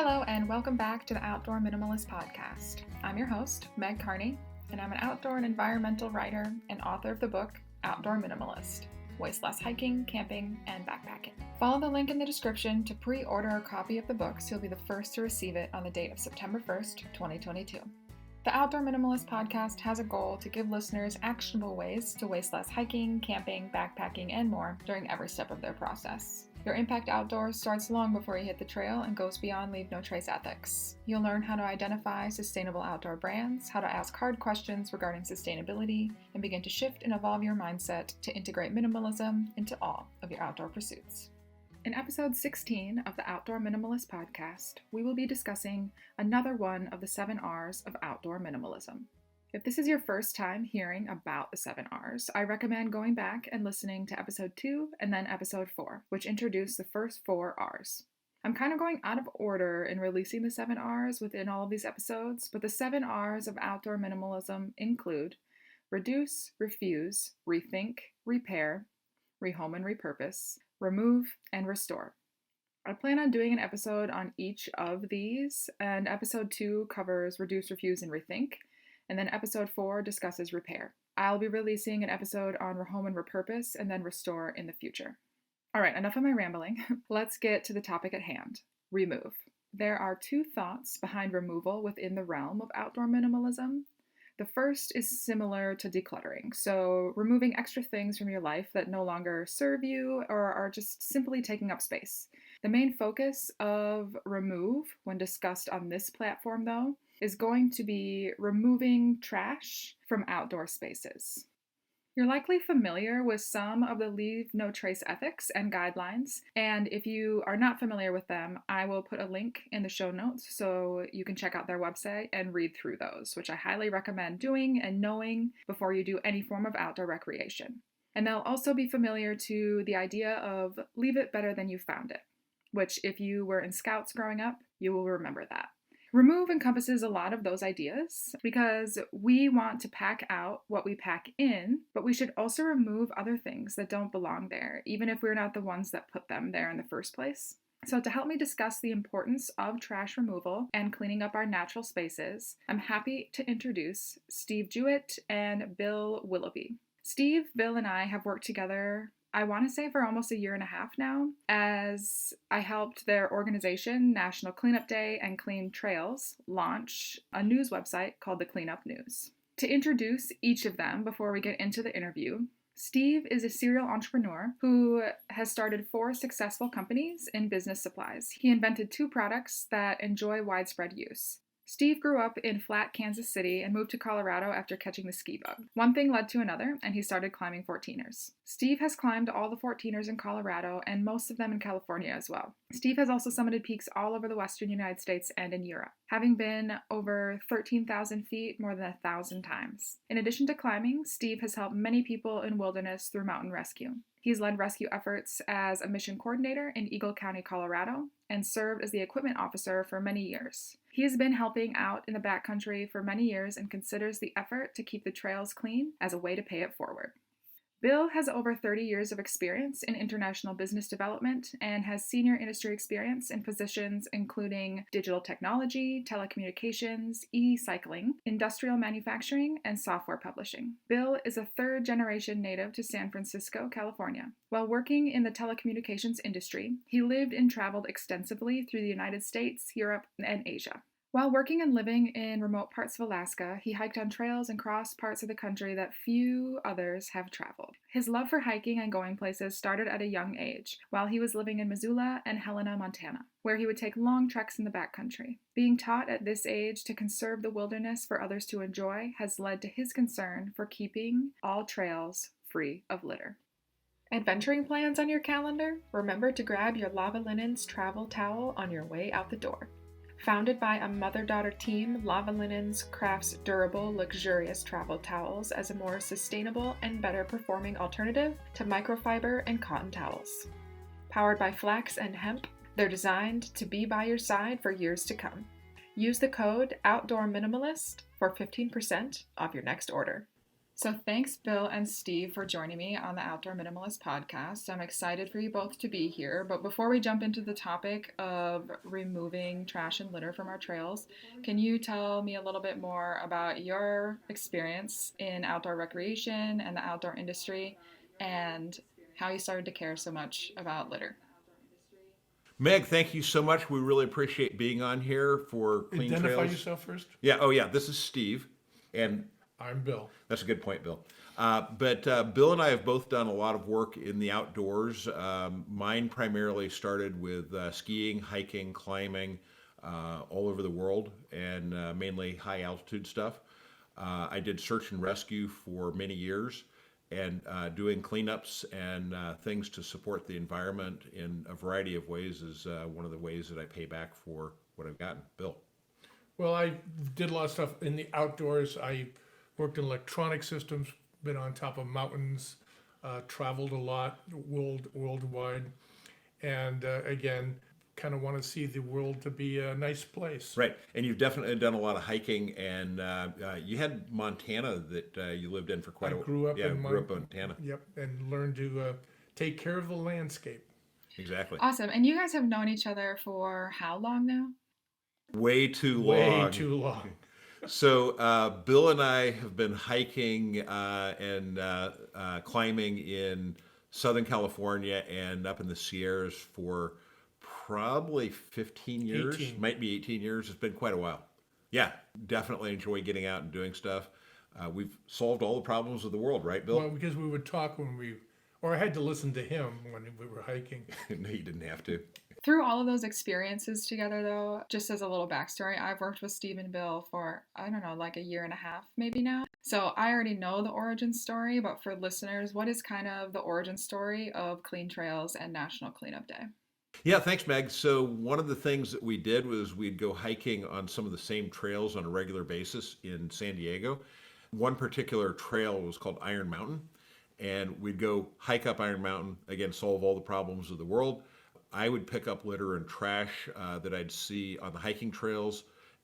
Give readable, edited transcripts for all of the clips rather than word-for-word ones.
Hello and welcome back to the Outdoor Minimalist Podcast. I'm your host, Meg Carney, and I'm an outdoor and environmental writer and author of the book, Outdoor Minimalist, Waste Less Hiking, Camping, and Backpacking. Follow the link in the description to pre-order a copy of the book so you'll be the first to receive it on the date of September 1st, 2022. The Outdoor Minimalist Podcast has a goal to give listeners actionable ways to waste less hiking, camping, backpacking, and more during every step of their process. Your impact outdoors starts long before you hit the trail and goes beyond leave no trace ethics. You'll learn how to identify sustainable outdoor brands, how to ask hard questions regarding sustainability, and begin to shift and evolve your mindset to integrate minimalism into all of your outdoor pursuits. In episode 16 of the Outdoor Minimalist Podcast, we will be discussing another one of the 7 R's of outdoor minimalism. If this is your first time hearing about the 7 R's, I recommend going back and listening to episode 2 and then episode 4, which introduce the first 4 R's. I'm kind of going out of order in releasing the 7 R's within all of these episodes, but the 7 R's of outdoor minimalism include reduce, refuse, rethink, repair, rehome and repurpose, remove, and restore. I plan on doing an episode on each of these, and episode 2 covers reduce, refuse, and rethink, and then episode 4 discusses repair. I'll be releasing an episode on rehome and repurpose, and then restore in the future. All right, enough of my rambling. Let's get to the topic at hand, remove. There are 2 thoughts behind removal within the realm of outdoor minimalism. The first is similar to decluttering, so removing extra things from your life that no longer serve you or are just simply taking up space. The main focus of remove, when discussed on this platform though, is going to be removing trash from outdoor spaces. You're likely familiar with some of the leave no trace ethics and guidelines, and if you are not familiar with them, I will put a link in the show notes so you can check out their website and read through those, which I highly recommend doing and knowing before you do any form of outdoor recreation. And they'll also be familiar to the idea of leave it better than you found it, which if you were in Scouts growing up, you will remember that. Remove encompasses a lot of those ideas because we want to pack out what we pack in, but we should also remove other things that don't belong there, even if we're not the ones that put them there in the first place. So to help me discuss the importance of trash removal and cleaning up our natural spaces, I'm happy to introduce Steve Jewett and Bill Willoughby. Steve, Bill, and I have worked together I want to say for almost a year and a half now, as I helped their organization, National Cleanup Day and Clean Trails, launch a news website called the CleanUp News. To introduce each of them before we get into the interview, Steve is a serial entrepreneur who has started 4 successful companies in business supplies. He invented 2 products that enjoy widespread use. Steve grew up in flat Kansas City and moved to Colorado after catching the ski bug. One thing led to another, and he started climbing 14ers. Steve has climbed all the 14ers in Colorado and most of them in California as well. Steve has also summited peaks all over the western United States and in Europe, having been over 13,000 feet more than 1,000 times. In addition to climbing, Steve has helped many people in wilderness through mountain rescue. He's led rescue efforts as a mission coordinator in Eagle County, Colorado, and served as the equipment officer for many years. He has been helping out in the backcountry for many years and considers the effort to keep the trails clean as a way to pay it forward. Bill has over 30 years of experience in international business development and has senior industry experience in positions including digital technology, telecommunications, e-cycling, industrial manufacturing, and software publishing. Bill is a 3rd-generation native to San Francisco, California. While working in the telecommunications industry, he lived and traveled extensively through the United States, Europe, and Asia. While working and living in remote parts of Alaska, he hiked on trails and crossed parts of the country that few others have traveled. His love for hiking and going places started at a young age, while he was living in Missoula and Helena, Montana, where he would take long treks in the backcountry. Being taught at this age to conserve the wilderness for others to enjoy has led to his concern for keeping all trails free of litter. Adventuring plans on your calendar? Remember to grab your Lava Linens travel towel on your way out the door. Founded by a mother-daughter team, Lava Linens crafts durable, luxurious travel towels as a more sustainable and better performing alternative to microfiber and cotton towels. Powered by flax and hemp, they're designed to be by your side for years to come. Use the code Outdoor Minimalist for 15% off your next order. So thanks, Bill and Steve, for joining me on the Outdoor Minimalist Podcast. I'm excited for you both to be here. But before we jump into the topic of removing trash and litter from our trails, can you tell me a little bit more about your experience in outdoor recreation and the outdoor industry and how you started to care so much about litter? Meg, thank you so much. We really appreciate being on here for Clean Identify Trails. yourself first. Yeah, oh yeah, this is Steve, and I'm Bill. that's a good point, Bill. But Bill and I have both done a lot of work in the outdoors. Mine primarily started with skiing, hiking, climbing all over the world, and mainly high altitude stuff. I did search and rescue for many years, and doing cleanups and things to support the environment in a variety of ways is one of the ways that I pay back for what I've gotten. Bill. Well, I did a lot of stuff in the outdoors. I worked in electronic systems, been on top of mountains, traveled a lot worldwide, and again, kind of want to see the world to be a nice place. Right, and you've definitely done a lot of hiking, and you had Montana that you lived in for quite a while. Grew up in grew up in Montana. Yep, and learned to take care of the landscape. Exactly. Awesome. And you guys have known each other for how long now? Way too long. Way too long. So Bill and I have been hiking and climbing in Southern California and up in the Sierras for probably 15 years. 18. Might be 18 years. It's been quite a while. Yeah, definitely enjoy getting out and doing stuff. We've solved all the problems of the world, right, Bill? Well, because we would talk or I had to listen to him when we were hiking. No, you didn't have to. Through all of those experiences together, though, just as a little backstory, I've worked with Steve and Bill for, I don't know, like a year and a half maybe now. So I already know the origin story, but for listeners, what is kind of the origin story of Clean Trails and National Cleanup Day? Yeah, thanks, Meg. So one of the things that we did was we'd go hiking on some of the same trails on a regular basis in San Diego. One particular trail was called Iron Mountain, and we'd go hike up Iron Mountain, again, solve all the problems of the world. I would pick up litter and trash that I'd see on the hiking trails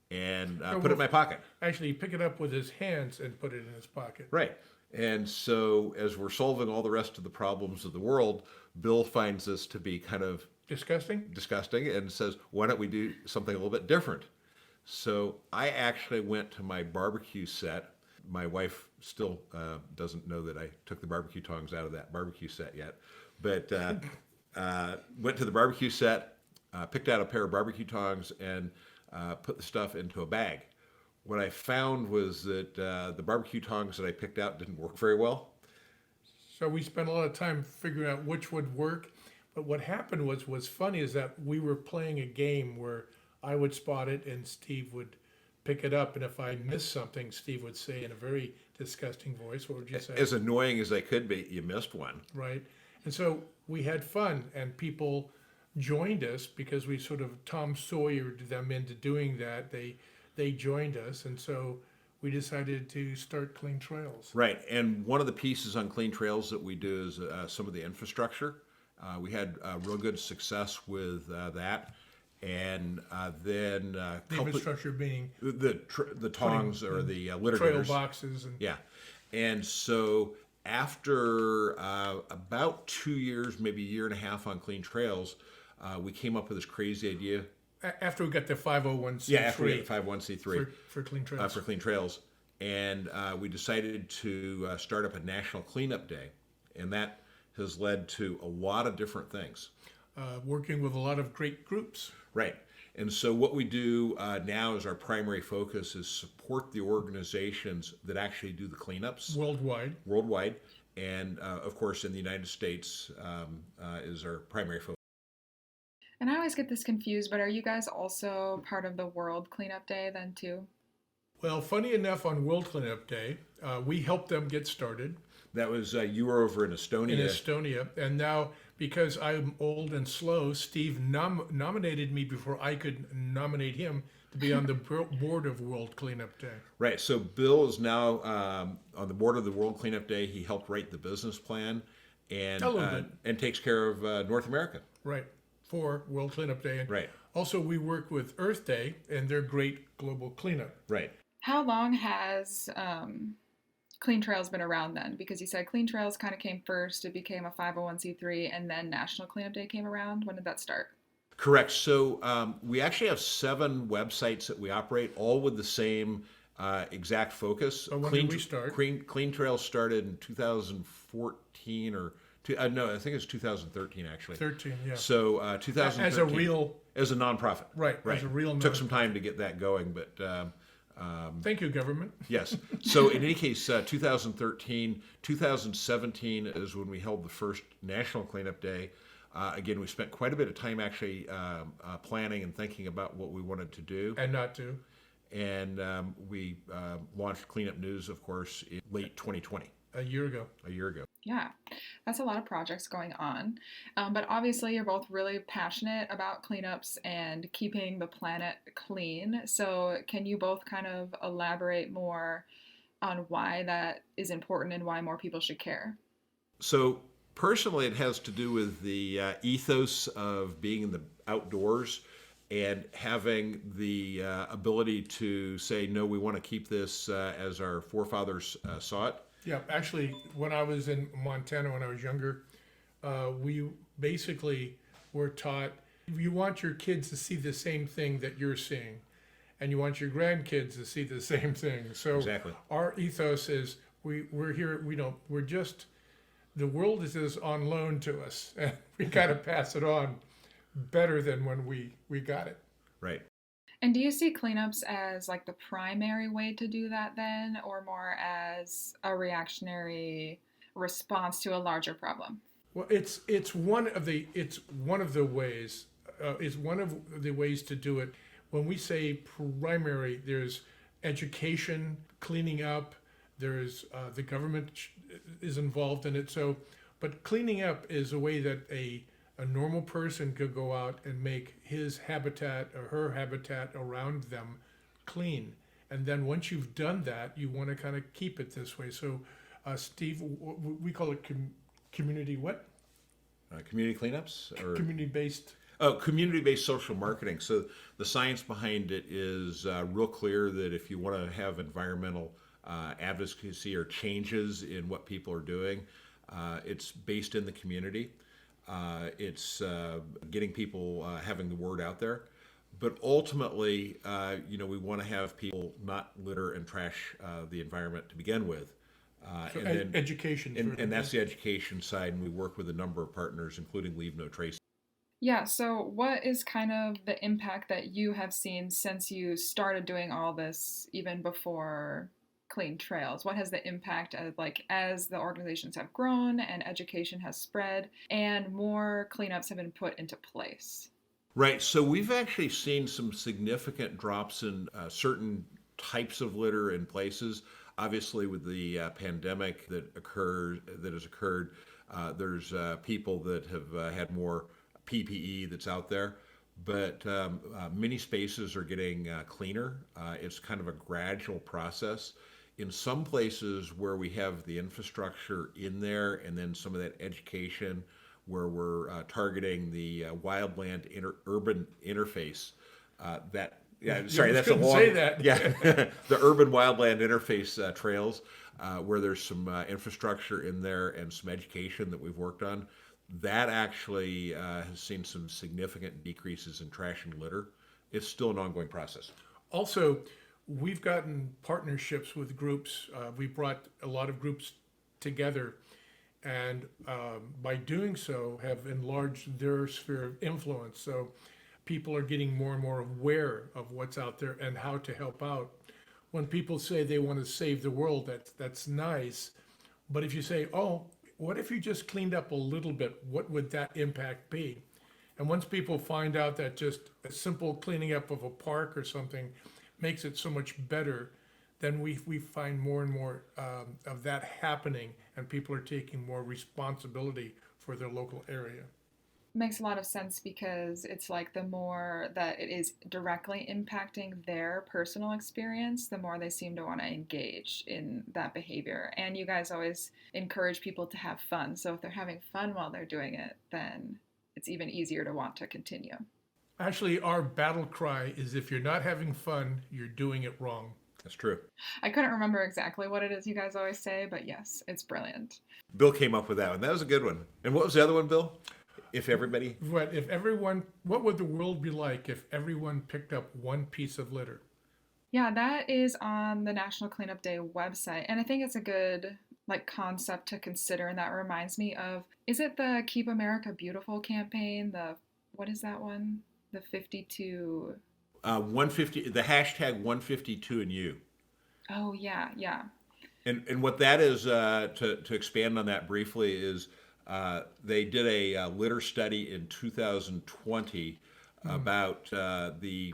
and put it in my pocket. Actually, pick it up with his hands and put it in his pocket. Right. And so as we're solving all the rest of the problems of the world, Bill finds this to be kind of disgusting and says, why don't we do something a little bit different? So I actually went to my barbecue set. My wife still doesn't know that I took the barbecue tongs out of that barbecue set yet, but went to the barbecue set, picked out a pair of barbecue tongs, and put the stuff into a bag. What I found was that the barbecue tongs that I picked out didn't work very well. So we spent a lot of time figuring out which would work. But what happened was funny is that we were playing a game where I would spot it and Steve would pick it up. And if I missed something, Steve would say in a very disgusting voice, what would you say? As annoying as I could be, you missed one. Right. And so we had fun and people joined us because we sort of Tom Sawyered them into doing that. They joined us. And so we decided to start Clean Trails. Right. And one of the pieces on Clean Trails that we do is some of the infrastructure. We had real good success with that. And then The infrastructure being the tongs or the litter trail getters. boxes. And Yeah. And so after about 2 years, maybe a year and a half on Clean Trails, we came up with this crazy idea. after we got the 501c3. Yeah, after we got the 501c3 for Clean Trails. for Clean Trails. And we decided to start up a National Cleanup Day. And that has led to a lot of different things. Working with a lot of great groups. Right. And so what we do now is our primary focus is support the organizations that actually do the cleanups. Worldwide. And of course, in the United States is our primary focus. And I always get this confused, but are you guys also part of the World Cleanup Day then too? Well, funny enough, on World Cleanup Day, we helped them get started. That was, you were over in Estonia. And now, because I'm old and slow, Steve nominated me before I could nominate him to be on the board of World Cleanup Day. Right. So Bill is now on the board of the World Cleanup Day. He helped write the business plan and takes care of North America. Right. For World Cleanup Day. And right. Also, we work with Earth Day and their great global cleanup. Right. How long has Clean Trail's been around then? Because you said Clean Trails kind of came first, it became a 501c3, and then National Cleanup Day came around. When did that start? Correct. So we actually have 7 websites that we operate, all with the same exact focus. So when did we start? Clean Trails started in 2014 or no, I think it's 2013 actually. 13, yeah. So 2013 as a nonprofit. Right. As a real Took some time to get that going, but thank you, government. yes. So in any case, 2013, 2017 is when we held the first National Cleanup Day. Again, we spent quite a bit of time actually planning and thinking about what we wanted to do. And not to. And we launched Cleanup News, of course, in late 2020. A year ago. Yeah, that's a lot of projects going on. But obviously, you're both really passionate about cleanups and keeping the planet clean. So can you both kind of elaborate more on why that is important and why more people should care? So personally, it has to do with the ethos of being in the outdoors and having the ability to say, no, we want to keep this as our forefathers saw it. Yeah, actually, when I was in Montana when I was younger, we basically were taught you want your kids to see the same thing that you're seeing, and you want your grandkids to see the same thing. So exactly. Our ethos is we're here. We're just the world is just on loan to us, and we got to pass it on better than when we got it. Right. And do you see cleanups as like the primary way to do that then, or more as a reactionary response to a larger problem? Well, it's one of the ways. It's one of the ways to do it. When we say primary, there's education, cleaning up. There's the government is involved in it. So, but cleaning up is a way that a normal person could go out and make his habitat or her habitat around them clean. And then once you've done that, you want to kind of keep it this way. So, Steve, we call it community what? Community cleanups? Or Community-based. Oh, community-based social marketing. So the science behind it is real clear that if you want to have environmental advocacy or changes in what people are doing, it's based in the community. It's getting people having the word out there. But ultimately, we want to have people not litter and trash the environment to begin with. So and then education. And that's the education side, and we work with a number of partners, including Leave No Trace. Yeah, so what is kind of the impact that you have seen since you started doing all this, even before Clean Trails? What has the impact as the organizations have grown and education has spread and more cleanups have been put into place? Right. So we've actually seen some significant drops in certain types of litter in places. Obviously, with the pandemic that has occurred, there's people that have had more PPE that's out there. But many spaces are getting cleaner. It's kind of a gradual process. In some places where we have the infrastructure in there and then some of that education where we're targeting the wildland urban interface, that's a long. Say that. Yeah, the urban wildland interface trails where there's some infrastructure in there and some education that we've worked on. That actually has seen some significant decreases in trash and litter. It's still an ongoing process. Also, we've gotten partnerships with groups. We brought a lot of groups together, and by doing so, have enlarged their sphere of influence. So people are getting more and more aware of what's out there and how to help out. When people say they want to save the world, that's nice. But if you say, oh, what if you just cleaned up a little bit? What would that impact be? And once people find out that just a simple cleaning up of a park or something makes it so much better, then we find more and more of that happening, and people are taking more responsibility for their local area. Makes a lot of sense, because it's like the more that it is directly impacting their personal experience, the more they seem to want to engage in that behavior. And you guys always encourage people to have fun. So if they're having fun while they're doing it, then it's even easier to want to continue. Actually, our battle cry is if you're not having fun, you're doing it wrong. That's true. I couldn't remember exactly what it is you guys always say, but yes, it's brilliant. Bill came up with that one. That was a good one. And what was the other one, Bill? What would the world be like if everyone picked up one piece of litter? Yeah, that is on the National Cleanup Day website. And I think it's a good concept to consider. And that reminds me of, is it the Keep America Beautiful campaign? What is that one? The 52... 150, the hashtag 152 and you. Oh, yeah. And what that is, to expand on that briefly, is they did a litter study in 2020 about the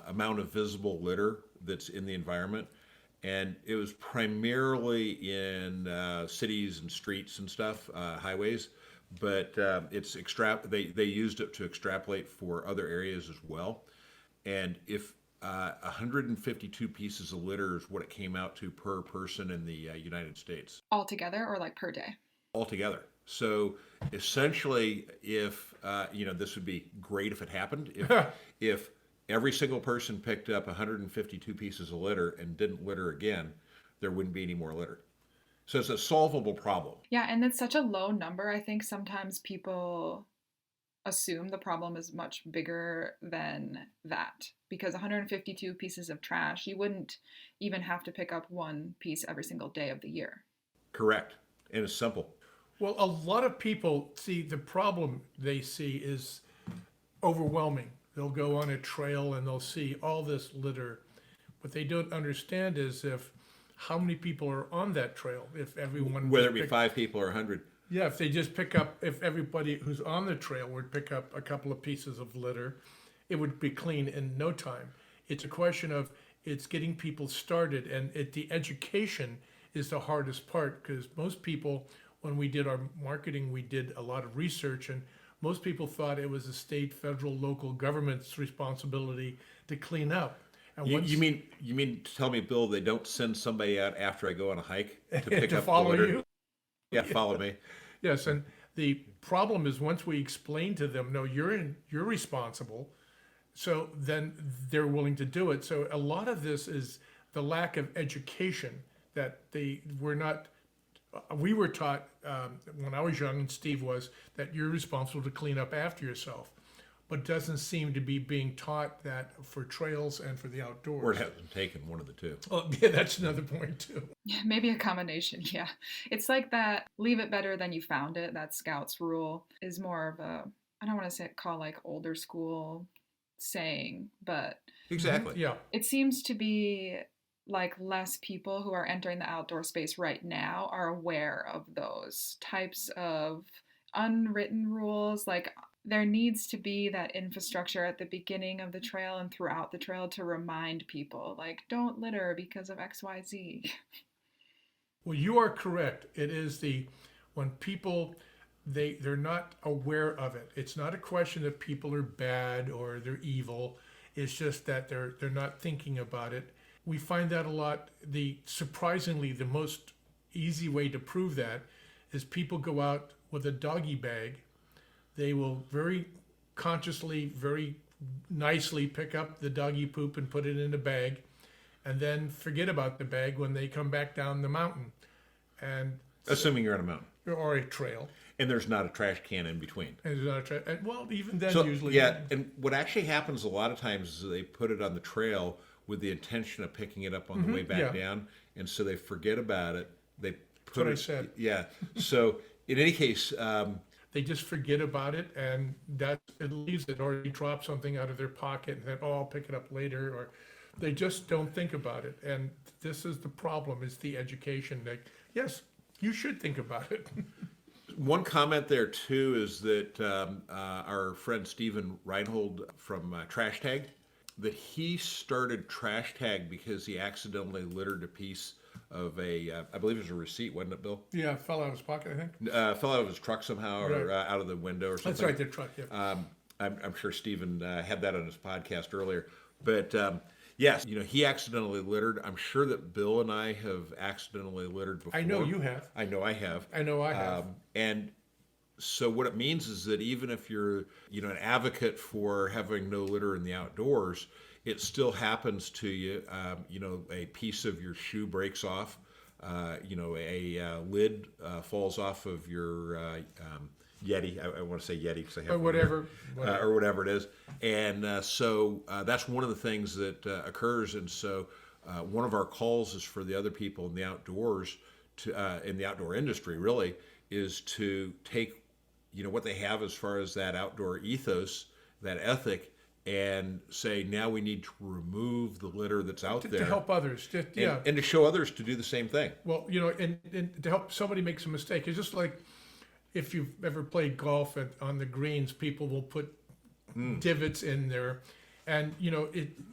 amount of visible litter that's in the environment. And it was primarily in cities and streets and stuff, highways. But they used it to extrapolate for other areas as well. And if 152 pieces of litter is what it came out to per person in the United States. Altogether or per day? Altogether. So essentially, if, this would be great if it happened. If every single person picked up 152 pieces of litter and didn't litter again, there wouldn't be any more litter. So it's a solvable problem. Yeah, and it's such a low number. I think sometimes people assume the problem is much bigger than that, because 152 pieces of trash, you wouldn't even have to pick up one piece every single day of the year. Correct. And it's simple. Well, a lot of people see the problem they see is overwhelming. They'll go on a trail and they'll see all this litter. What they don't understand is how many people are on that trail. If everyone, whether it be 5 people or 100. Yeah, if everybody who's on the trail would pick up a couple of pieces of litter, it would be clean in no time. It's a question of it's getting people started, and the education is the hardest part, because most people, when we did our marketing, we did a lot of research, and most people thought it was the state, federal, local government's responsibility to clean up. And you mean to tell me, Bill, they don't send somebody out after I go on a hike to pick to up follow the litter? you? Yeah, follow me. Yes, and the problem is once we explain to them, no, you're responsible, so then they're willing to do it. So a lot of this is the lack of education that we were taught when I was young, and Steve was, that you're responsible to clean up after yourself. But doesn't seem to be being taught that for trails and for the outdoors. Or it hasn't taken, one of the two. Oh, yeah, that's another point too. Yeah, maybe a combination, yeah. It's like that leave it better than you found it, that Scouts rule, is more of a, I don't want to call older school saying, but... Exactly. Yeah. It seems to be less people who are entering the outdoor space right now are aware of those types of unwritten rules. There needs to be that infrastructure at the beginning of the trail and throughout the trail to remind people, don't litter because of XYZ. Well, you are correct. It is when people, they're not aware of it. It's not a question that people are bad or they're evil. It's just that they're not thinking about it. We find that a lot. Surprisingly, the most easy way to prove that is people go out with a doggy bag. They will very consciously, very nicely pick up the doggy poop and put it in a bag, and then forget about the bag when they come back down the mountain. And assuming you're on a mountain. Or a trail. And there's not a trash can in between. And there's not a trash. Well, even then, usually. Yeah, and what actually happens a lot of times is they put it on the trail with the intention of picking it up on the way back down, and so they forget about it. They put That's what I said. Yeah. So in any case, they just forget about it, and it leaves it, or they drop something out of their pocket and then, I'll pick it up later, or they just don't think about it. And this is the problem: is the education. Yes, you should think about it. One comment there too is that our friend Stephen Reinhold from Trash Tag, that he started Trash Tag because he accidentally littered a piece of I believe it was a receipt, wasn't it, Bill? Yeah, fell out of his pocket, I think. Fell out of his truck somehow, or out of the window or something. That's right, the truck, yeah. I'm sure Stephen had that on his podcast earlier. But yes, he accidentally littered. I'm sure that Bill and I have accidentally littered before. I know you have. I know I have. I know I have. And So what it means is that even if you're, an advocate for having no litter in the outdoors, it still happens to you. A piece of your shoe breaks off. A lid falls off of your Yeti. I want to say Yeti because I have or whatever. Or whatever it is. And so that's one of the things that occurs. And so one of our calls is for the other people in the outdoors, in the outdoor industry, really, is to take what they have as far as that outdoor ethos, that ethic, and say, now we need to remove the litter that's out there. To help others. And to show others to do the same thing. Well, and to help somebody makes a mistake. It's just like if you've ever played golf on the greens, people will put divots in there. And,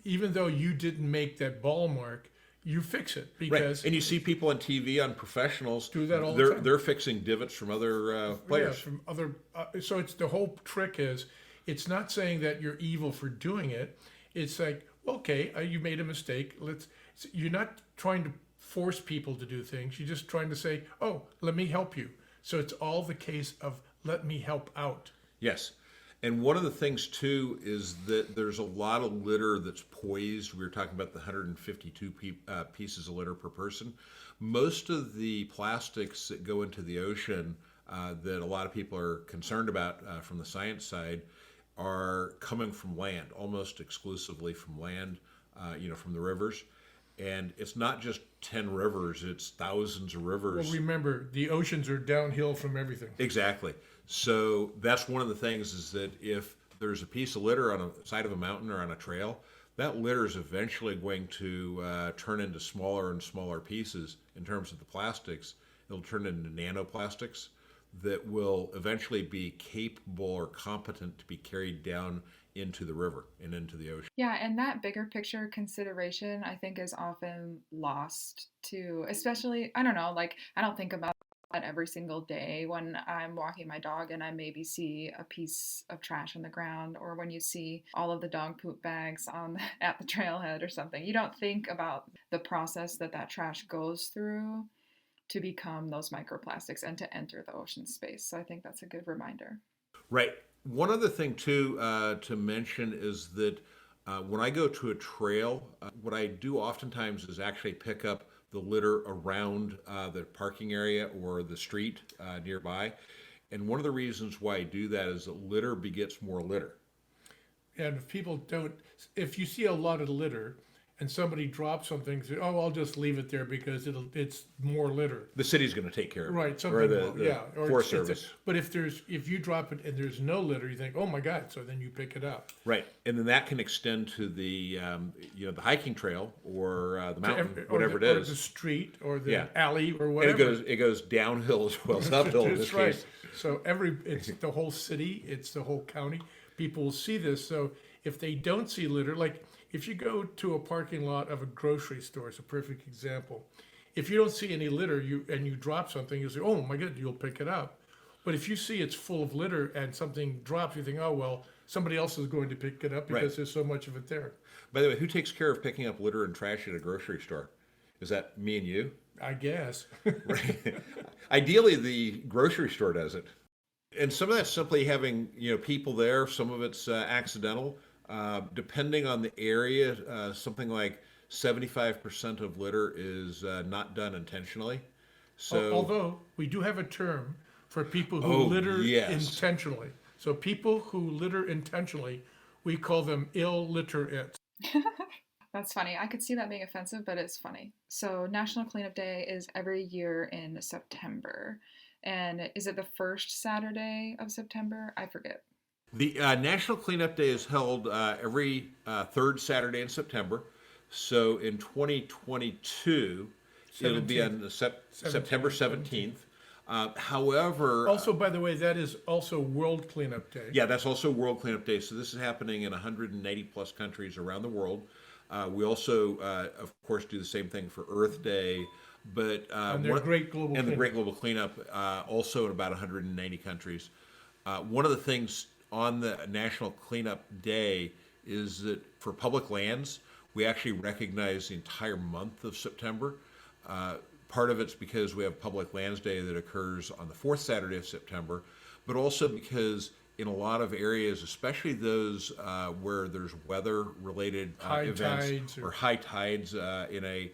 even though you didn't make that ball mark, you fix it because and you see people on TV, on professionals do that all the time. They're fixing divots from other players. Yeah, from other. So it's the whole trick is it's not saying that you're evil for doing it. It's like, okay, you made a mistake. You're not trying to force people to do things. You're just trying to say, oh, let me help you. So it's all the case of let me help out. Yes. And one of the things, too, is that there's a lot of litter that's poised. We were talking about the 152 pieces of litter per person. Most of the plastics that go into the ocean that a lot of people are concerned about from the science side are coming from land, almost exclusively from land, from the rivers. And it's not just 10 rivers, it's thousands of rivers. Well, remember, the oceans are downhill from everything. Exactly. So that's one of the things is that if there's a piece of litter on a side of a mountain or on a trail, that litter is eventually going to turn into smaller and smaller pieces in terms of the plastics. It'll turn into nanoplastics that will eventually be capable or competent to be carried down into the river and into the ocean. Yeah, and that bigger picture consideration, I think, is often lost too, especially, I don't know, like, I don't think about that every single day when I'm walking my dog and I maybe see a piece of trash on the ground, or when you see all of the dog poop bags at the trailhead or something. You don't think about the process that trash goes through to become those microplastics and to enter the ocean space. So I think that's a good reminder. Right. One other thing, too, to mention is that when I go to a trail, what I do oftentimes is actually pick up the litter around the parking area or the street nearby. And one of the reasons why I do that is that litter begets more litter. And if you see a lot of litter and somebody drops something, say, oh, I'll just leave it there because it's more litter. The city's going to take care of it. Right, something, or the Forest Service. But if you drop it and there's no litter, you think, oh my God, so then you pick it up. Right, and then that can extend to the the hiking trail or the mountain, whatever it is, or the street or the alley or whatever. And it goes downhill as well as uphill in this case. So it's the whole city, it's the whole county. People will see this. So if they don't see litter, like if you go to a parking lot of a grocery store, it's a perfect example. If you don't see any litter and you drop something, you say, oh my God, you'll pick it up. But if you see it's full of litter and something drops, you think, oh, well, somebody else is going to pick it up because there's so much of it there. By the way, who takes care of picking up litter and trash at a grocery store? Is that me and you? I guess. Right. Ideally, the grocery store does it. And some of that's simply having, people there. Some of it's accidental. Depending on the area, something like 75% of litter is not done intentionally. So, although we do have a term for people who litter intentionally. So people who litter intentionally, we call them illiterates. That's funny. I could see that being offensive, but it's funny. So National Cleanup Day is every year in September. And is it the first Saturday of September? I forget. The National Cleanup Day is held every third Saturday in September. So in 2022, it'll be on September 17th. However... Also, by the way, that is also World Cleanup Day. Yeah, that's also World Cleanup Day. So this is happening in 180 plus countries around the world. We also, of course, do the same thing for Earth Day. But and the Great Global Cleanup, also in about 190 countries. One of the things on the National Cleanup Day is that for public lands, we actually recognize the entire month of September. Part of it's because we have Public Lands Day that occurs on the fourth Saturday of September, but also because in a lot of areas, especially those where there's weather-related events or high tides in a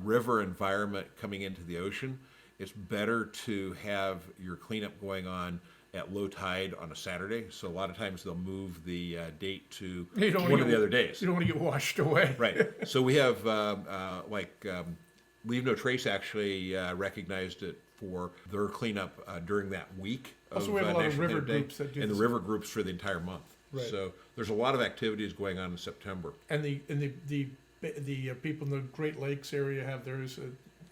river environment coming into the ocean, it's better to have your cleanup going on at low tide on a Saturday. So a lot of times they'll move the date to one of the other days. You don't want to get washed away. Right. So we have Leave No Trace actually recognized it for their cleanup during that week. Also, we have a lot of river groups that do and the river groups for the entire month. Right. So there's a lot of activities going on in September. And the people in the Great Lakes area have theirs.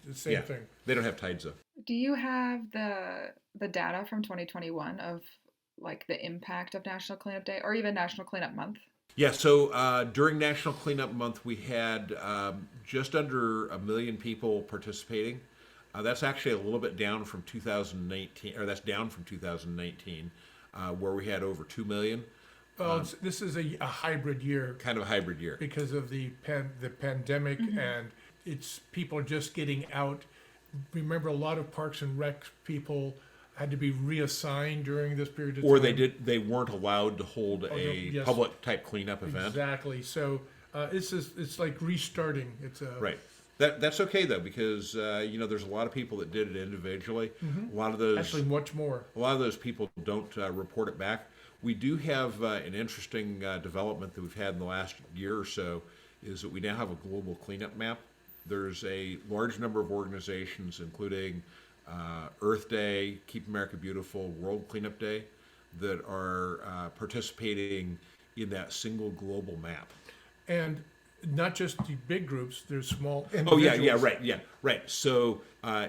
The same thing. They don't have tides though. Do you have the data from 2021 of like the impact of National Cleanup Day or even National Cleanup Month? Yeah, so during National Cleanup Month, we had just under 1 million people participating. That's actually a little bit down from 2019, or that's down from 2019, where we had over 2 million. Well, this is a hybrid year. Kind of a hybrid year. Because of the pandemic, and it's people just getting out. Remember, a lot of Parks and Rec people had to be reassigned during this period of time. Or they weren't allowed to hold a public type cleanup event. Exactly. So it's like restarting. It's right. That's okay though, because there's a lot of people that did it individually. A lot of those actually much more. A lot of those people don't report it back. We do have an interesting development that we've had in the last year or so, is that we now have a global cleanup map. There's a large number of organizations, including Earth Day, Keep America Beautiful, World Cleanup Day, that are participating in that single global map. And not just the big groups, there's small individuals. Right. So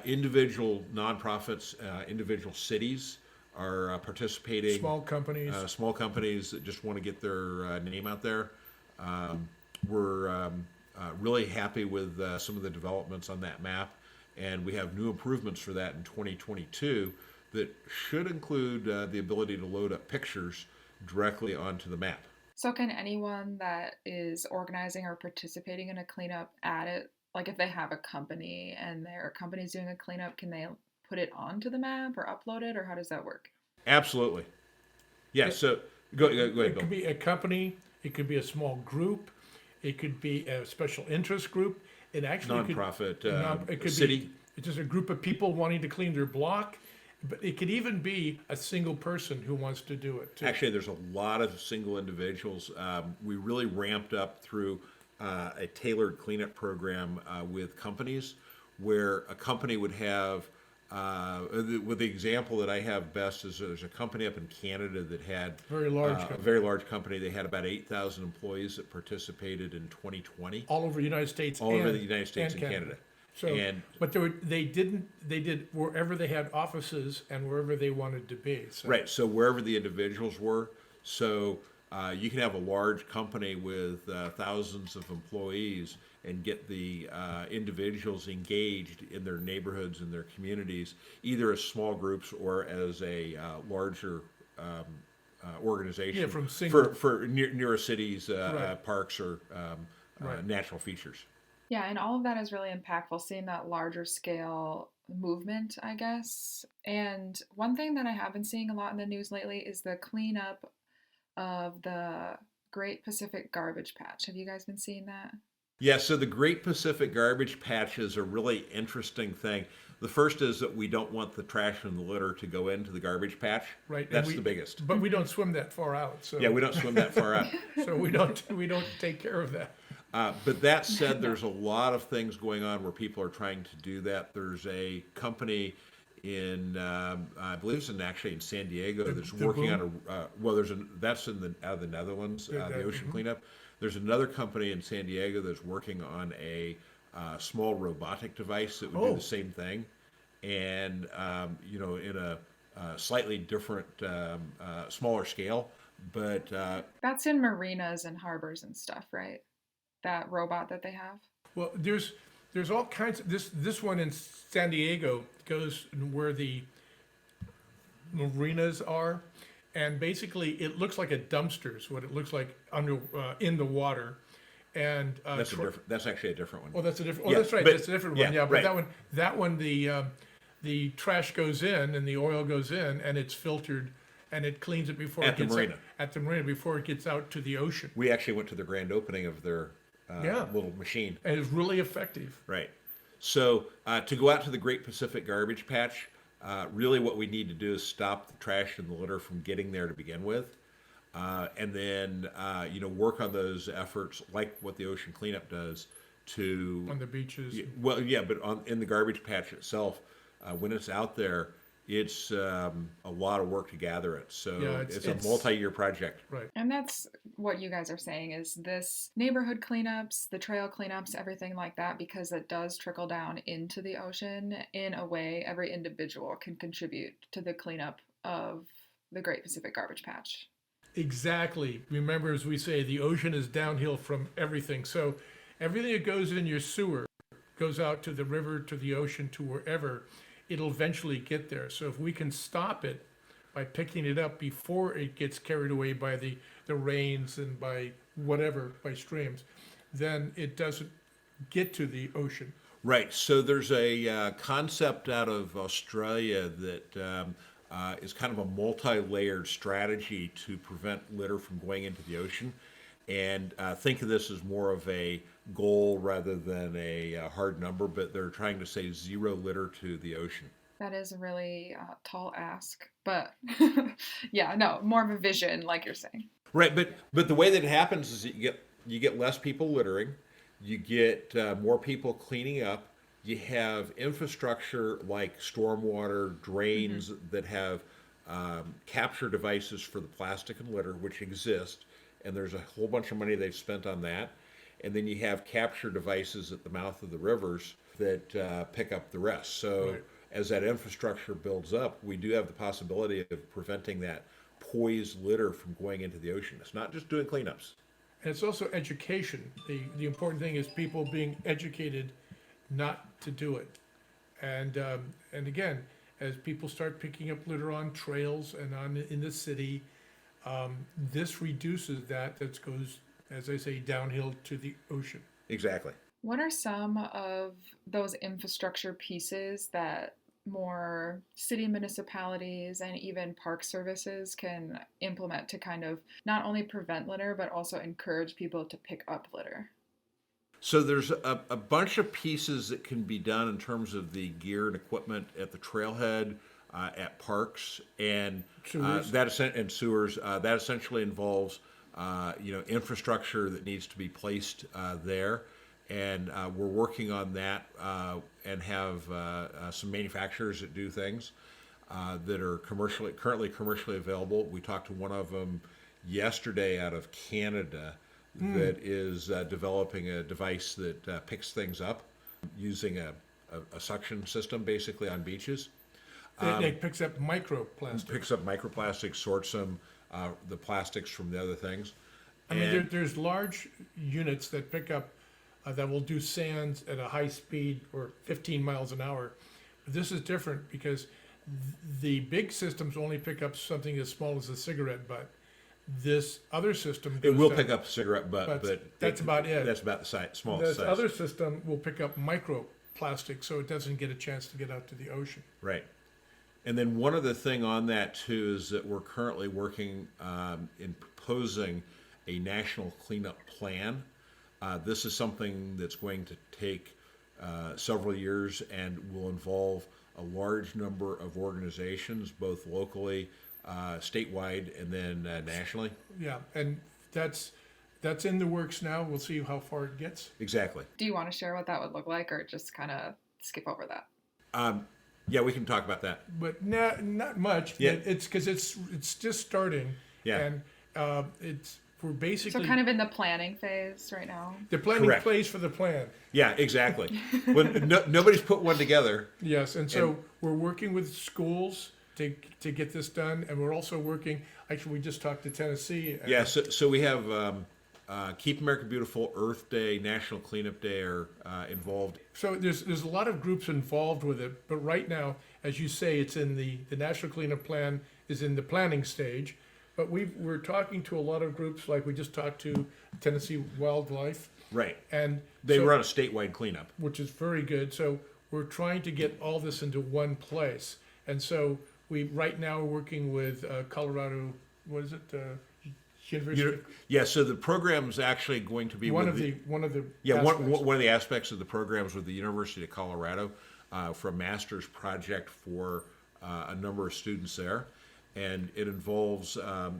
individual nonprofits, individual cities are participating. Small companies. Small companies that just want to get their name out there. We're really happy with some of the developments on that map, and we have new improvements for that in 2022 that should include the ability to load up pictures directly onto the map. So can anyone that is organizing or participating in a cleanup add it? Like if they have a company and their company's doing a cleanup, can they put it onto the map or upload it, or how does that work? Absolutely. Yeah, so go ahead, Bill. It could be a company, it could be a small group, it could be a special interest group. It actually nonprofit, it could city. It's just a group of people wanting to clean their block. But it could even be a single person who wants to do it, too. Actually, there's a lot of single individuals. We really ramped up through a tailored cleanup program with companies, where a company would have, with the example that I have best is there's a company up in Canada that had a very large company. They had about 8,000 employees that participated in 2020. All over the United States over the United States and Canada. So, but they did wherever they had offices and wherever they wanted to be. So. Right. So wherever the individuals were. So you can have a large company with thousands of employees and get the individuals engaged in their neighborhoods and their communities, either as small groups or as a larger organization. Yeah, from single for nearer cities, parks, or natural features. Yeah, and all of that is really impactful, seeing that larger scale movement, I guess. And one thing that I have been seeing a lot in the news lately is the cleanup of the Great Pacific Garbage Patch. Have you guys been seeing that? Yeah, so the Great Pacific Garbage Patch is a really interesting thing. The first is that we don't want the trash and the litter to go into the garbage patch. Right. That's the biggest. But we don't swim that far out. So. Yeah, we don't swim that far out. So we don't take care of that. But that said, there's a lot of things going on where people are trying to do that. There's a company in, I believe it's actually in San Diego that's working on that's out of the Netherlands, the ocean cleanup. There's another company in San Diego that's working on a small robotic device that would do the same thing, and in a slightly different, smaller scale. But that's in marinas and harbors and stuff, right? That robot that they have? Well, there's all kinds of, this one in San Diego goes where the marinas are, and basically it looks like a dumpster is what it looks like under in the water. And that's actually a different one. Oh, that's a different. Oh, yeah, that's right. That's a different one. Yeah, but right. that one, the trash goes in and the oil goes in, and it's filtered and it cleans it before At it the gets marina. at the marina before it gets out to the ocean. We actually went to the grand opening of their little machine. And it's really effective. Right. So to go out to the Great Pacific Garbage Patch, really what we need to do is stop the trash and the litter from getting there to begin with. And then, work on those efforts like what the Ocean Cleanup does to... On the beaches. Well, yeah, but in the garbage patch itself, when it's out there, it's a lot of work to gather it. So Yeah, it's a multi-year project. Right. And that's what you guys are saying is this neighborhood cleanups, the trail cleanups, everything like that, because it does trickle down into the ocean in a way every individual can contribute to the cleanup of the Great Pacific Garbage Patch. Exactly. Remember, as we say, the ocean is downhill from everything. So everything that goes in your sewer goes out to the river, to the ocean, to wherever. It'll eventually get there. So if we can stop it by picking it up before it gets carried away by the rains and by whatever, by streams, then it doesn't get to the ocean. Right. So there's a concept out of Australia that is kind of a multi-layered strategy to prevent litter from going into the ocean. And think of this as more of a goal rather than a hard number, but they're trying to say 0 litter to the ocean. That is a really tall ask, but yeah, no, more of a vision, like you're saying. Right, but the way that it happens is that you get less people littering, you get more people cleaning up, you have infrastructure like stormwater drains that have capture devices for the plastic and litter, which exist, and there's a whole bunch of money they've spent on that. And then you have capture devices at the mouth of the rivers that pick up the rest. So as that infrastructure builds up, we do have the possibility of preventing that poised litter from going into the ocean. It's not just doing cleanups. And it's also education. The important thing is people being educated not to do it. And again, as people start picking up litter on trails and in the city, this reduces that goes, as I say, downhill to the ocean. Exactly. What are some of those infrastructure pieces that more city municipalities and even park services can implement to kind of not only prevent litter, but also encourage people to pick up litter? So there's a bunch of pieces that can be done in terms of the gear and equipment at the trailhead, at parks, and Sewers. and sewers. That essentially involves infrastructure that needs to be placed there, and we're working on that and have some manufacturers that do things that are currently commercially available. We talked to one of them yesterday out of Canada that is developing a device that picks things up using a suction system basically on beaches. It picks up microplastics. Picks up microplastics, sorts them, the plastics from the other things. I mean, there's large units that pick up, that will do sands at a high speed or 15 miles an hour. But this is different because the big systems only pick up something as small as a cigarette butt. This other system It will pick up a cigarette butt, but that's about it. That's about the size, smallest This size. other system will pick up microplastic, so it doesn't get a chance to get out to the ocean. Right. And then one other thing on that too is that we're currently working in proposing a national cleanup plan. This is something that's going to take several years and will involve a large number of organizations, both locally, statewide, and then nationally. Yeah, and that's in the works now. We'll see how far it gets. Exactly. Do you want to share what that would look like, or just kind of skip over that? Yeah, we can talk about that. But not much. Yeah. But it's because it's just starting. Yeah. And we're basically So kind of in the planning phase right now. the planning Correct. plays for the plan. Yeah, exactly. When nobody's put one together. Yes, and so we're working with schools to get this done, and we're also working. Actually, we just talked to Tennessee. Yeah, so we have Keep America Beautiful, Earth Day, National Cleanup Day are involved. So there's a lot of groups involved with it, but right now, as you say, it's in the National Cleanup Plan is in the planning stage. But we're talking to a lot of groups, like we just talked to Tennessee Wildlife. Right. And They so- run a statewide cleanup. which is very good. So we're trying to get all this into one place. And so We right now are working with Colorado. What is it? University. Yeah. So the program's actually going to be one of the one of the aspects of the programs with the University of Colorado for a master's project for a number of students there, and it involves a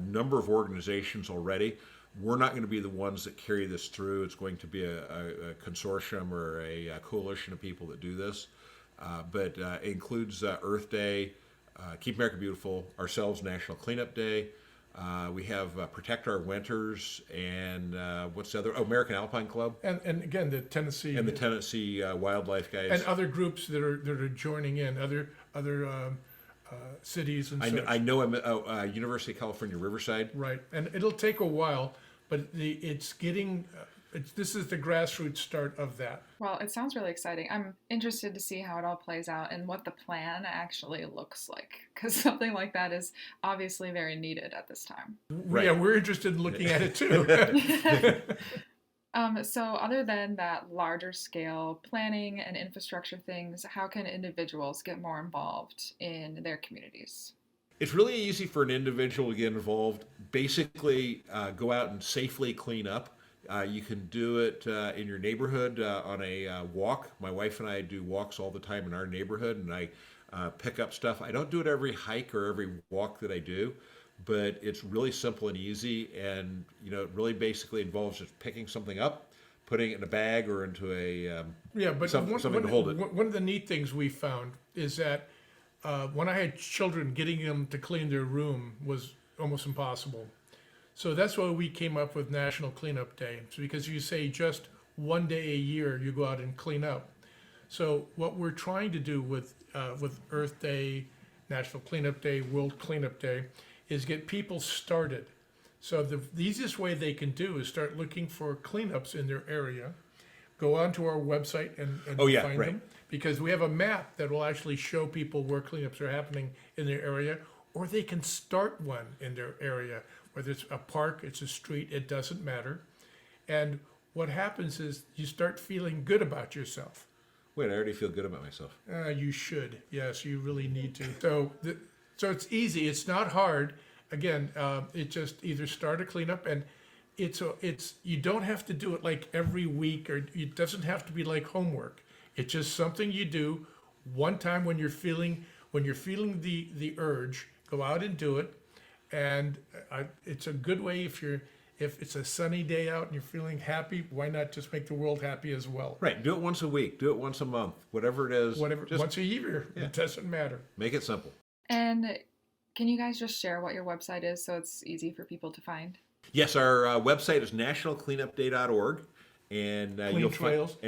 number of organizations already. We're not going to be the ones that carry this through. It's going to be a consortium or a coalition of people that do this. But it includes Earth Day, Keep America Beautiful, ourselves National Cleanup Day. We have Protect Our Winters, and what's the other? Oh, American Alpine Club. And again, the Tennessee. And the Tennessee wildlife guys. And other groups that are joining in, other cities and such. I know University of California, Riverside. Right, and it'll take a while, but it's getting... this is the grassroots start of that. Well, it sounds really exciting. I'm interested to see how it all plays out and what the plan actually looks like, because something like that is obviously very needed at this time. Right. Yeah, we're interested in looking at it too. So other than that larger scale planning and infrastructure things, how can individuals get more involved in their communities? It's really easy for an individual to get involved. Basically, go out and safely clean up. You can do it in your neighborhood on a walk. My wife and I do walks all the time in our neighborhood, and I pick up stuff. I don't do it every hike or every walk that I do, but it's really simple and easy, and it really basically involves just picking something up, putting it in a bag or into a something to hold it. One of the neat things we found is that when I had children, getting them to clean their room was almost impossible. So that's why we came up with National Cleanup Day. It's because you say just one day a year you go out and clean up. So what we're trying to do with Earth Day, National Cleanup Day, World Cleanup Day, is get people started. So the easiest way they can do is start looking for cleanups in their area. Go onto our website and find them. Because we have a map that will actually show people where cleanups are happening in their area, or they can start one in their area. Whether it's a park, it's a street, it doesn't matter. And what happens is you start feeling good about yourself. Wait, I already feel good about myself. You should. Yes, you really need to. So it's easy. It's not hard. Again, it just either start a cleanup, and you don't have to do it like every week, or it doesn't have to be like homework. It's just something you do one time when you're feeling the urge. Go out and do it. And it's a good way if it's a sunny day out and you're feeling happy, why not just make the world happy as well? Right. Do it once a week. Do it once a month. Whatever it is. Once a year. Yeah. It doesn't matter. Make it simple. And can you guys just share what your website is so it's easy for people to find? Yes, our website is nationalcleanupday.org, and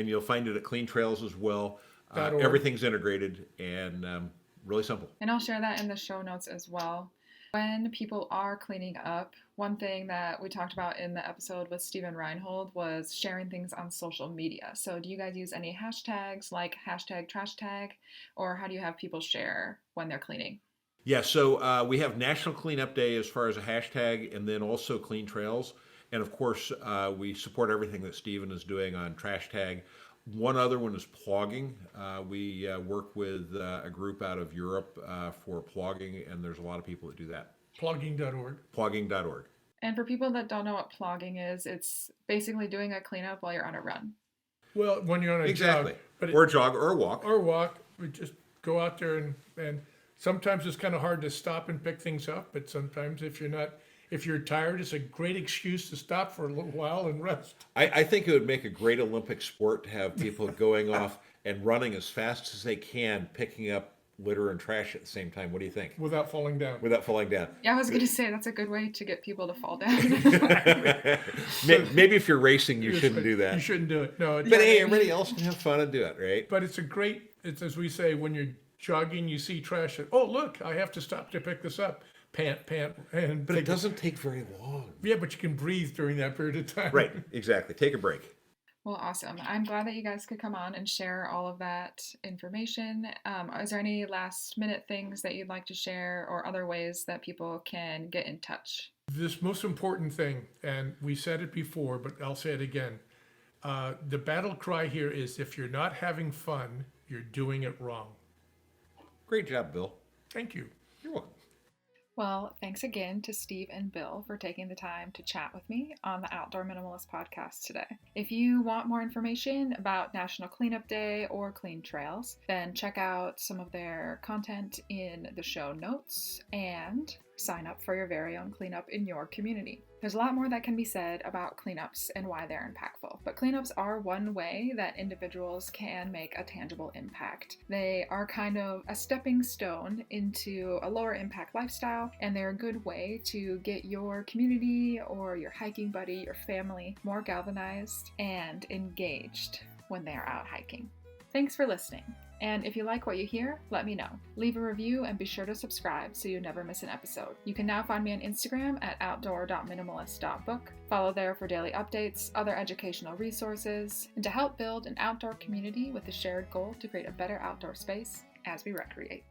you'll find it at Clean Trails as well. Everything's integrated and really simple. And I'll share that in the show notes as well. When people are cleaning up, one thing that we talked about in the episode with Stephen Reinhold was sharing things on social media. So do you guys use any hashtags like #TrashTag, or how do you have people share when they're cleaning? Yeah, so we have National Cleanup Day as far as a hashtag, and then also Clean Trails. And of course, we support everything that Stephen is doing on TrashTag. One other one is plogging. We work with a group out of Europe for plogging, and there's a lot of people that do that. Plogging.org. Plogging.org. And for people that don't know what plogging is, it's basically doing a cleanup while you're on a run. Well, when you're on a jog. Or a jog or a walk. Or a walk. We just go out there and sometimes it's kind of hard to stop and pick things up, but sometimes if you're tired, it's a great excuse to stop for a little while and rest. I think it would make a great Olympic sport to have people going off and running as fast as they can, picking up litter and trash at the same time. What do you think? Without falling down. Yeah, I was going to say that's a good way to get people to fall down. Maybe if you're racing, you shouldn't do that. You shouldn't do it. No. But hey, everybody else can have fun and do it, right? But it's as we say, when you're jogging, you see trash. Oh, look, I have to stop to pick this up. Pant. But it doesn't take very long. Yeah, but you can breathe during that period of time. Right, exactly. Take a break. Well, awesome. I'm glad that you guys could come on and share all of that information. Is there any last minute things that you'd like to share, or other ways that people can get in touch? This most important thing, and we said it before, but I'll say it again. The battle cry here is, if you're not having fun, you're doing it wrong. Great job, Bill. Thank you. You're welcome. Well, thanks again to Steve and Bill for taking the time to chat with me on the Outdoor Minimalist Podcast today. If you want more information about National Cleanup Day or Clean Trails, then check out some of their content in the show notes and sign up for your very own cleanup in your community. There's a lot more that can be said about cleanups and why they're impactful, but cleanups are one way that individuals can make a tangible impact. They are kind of a stepping stone into a lower impact lifestyle, and they're a good way to get your community or your hiking buddy, your family, more galvanized and engaged when they are out hiking. Thanks for listening. And if you like what you hear, let me know. Leave a review and be sure to subscribe so you never miss an episode. You can now find me on Instagram at outdoor.minimalist.book. Follow there for daily updates, other educational resources, and to help build an outdoor community with a shared goal to create a better outdoor space as we recreate.